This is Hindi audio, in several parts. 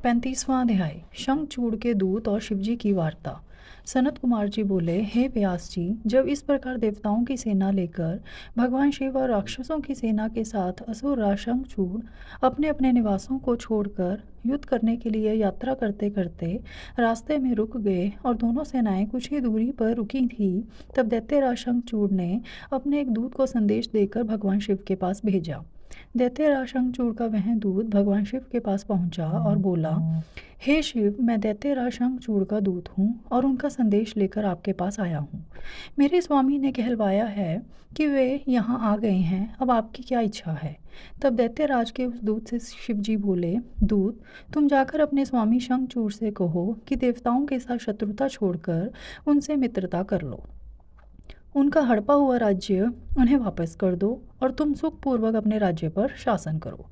35वां अध्याय शंखचूड़ के दूत और शिवजी की वार्ता। सनत कुमार जी बोले, हे व्यास जी, जब इस प्रकार देवताओं की सेना लेकर भगवान शिव और राक्षसों की सेना के साथ असुर राज शंखचूड़ अपने अपने निवासों को छोड़कर युद्ध करने के लिए यात्रा करते करते रास्ते में रुक गए और दोनों सेनाएं कुछ ही दूरी पर रुकी थी, तब दैत्यराज शंखचूड़ ने अपने एक दूत को संदेश देकर भगवान शिव के पास भेजा। दैत्यराज शंखचूड़ का वह दूत भगवान शिव के पास पहुंचा और बोला, हे शिव, मैं दैत्यराज शंखचूड़ का दूत हूँ और उनका संदेश लेकर आपके पास आया हूँ। मेरे स्वामी ने कहलवाया है कि वे यहाँ आ गए हैं, अब आपकी क्या इच्छा है। तब दैत्यराज के उस दूत से शिवजी बोले, दूत, तुम जाकर अपने स्वामी शंखचूड़ से कहो कि देवताओं के साथ शत्रुता छोड़कर उनसे मित्रता कर लो। उनका हड़पा हुआ राज्य उन्हें वापस कर दो और तुम सुखपूर्वक अपने राज्य पर शासन करो।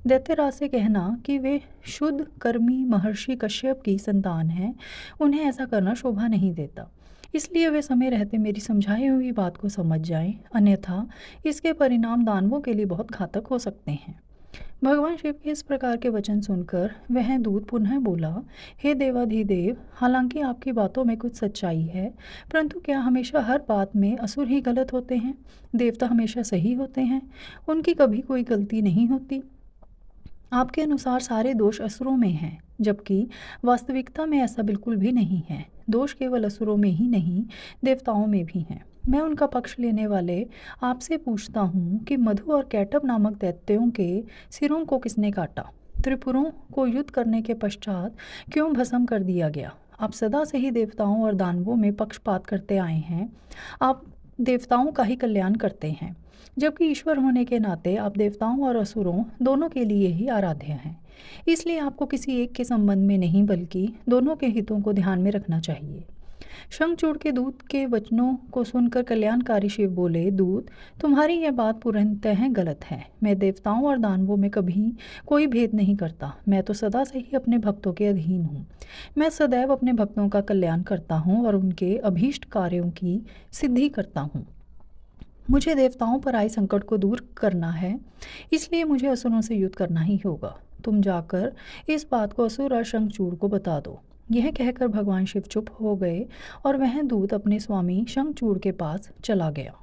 दैत्यराज से कहना कि वे शुद्ध कर्मी महर्षि कश्यप की संतान हैं, उन्हें ऐसा करना शोभा नहीं देता, इसलिए वे समय रहते मेरी समझाई हुई बात को समझ जाएं, अन्यथा इसके परिणाम दानवों के लिए बहुत घातक हो सकते हैं। भगवान शिव के इस प्रकार के वचन सुनकर वह दूत पुनः बोला, हे देवाधिदेव, हालांकि आपकी बातों में कुछ सच्चाई है, परंतु क्या हमेशा हर बात में असुर ही गलत होते हैं? देवता हमेशा सही होते हैं, उनकी कभी कोई गलती नहीं होती। आपके अनुसार सारे दोष असुरों में हैं, जबकि वास्तविकता में ऐसा बिल्कुल भी नहीं है। दोष केवल असुरों में ही नहीं, देवताओं में भी हैं। मैं उनका पक्ष लेने वाले आपसे पूछता हूँ कि मधु और कैटभ नामक दैत्यों के सिरों को किसने काटा? त्रिपुरों को युद्ध करने के पश्चात क्यों भस्म कर दिया गया? आप सदा से ही देवताओं और दानवों में पक्षपात करते आए हैं। आप देवताओं का ही कल्याण करते हैं, जबकि ईश्वर होने के नाते आप देवताओं और असुरों दोनों के लिए ही आराध्य हैं। इसलिए आपको किसी एक के संबंध में नहीं बल्कि दोनों के हितों को ध्यान में रखना चाहिए। शंखचूड़ के दूत के वचनों को सुनकर कल्याणकारी शिव बोले, दूत, तुम्हारी यह बात पूर्णतः गलत है। मैं देवताओं और दानवों में कभी कोई भेद नहीं करता। मैं तो सदा से ही अपने भक्तों के अधीन हूँ। मैं सदैव अपने भक्तों का कल्याण करता हूँ और उनके अभीष्ट कार्यों की सिद्धि करता हूँ। मुझे देवताओं पर आए संकट को दूर करना है, इसलिए मुझे असुरों से युद्ध करना ही होगा। तुम जाकर इस बात को असुर और शंखचूड़ को बता दो। यह कहकर भगवान शिव चुप हो गए और वह दूत अपने स्वामी शंखचूड़ के पास चला गया।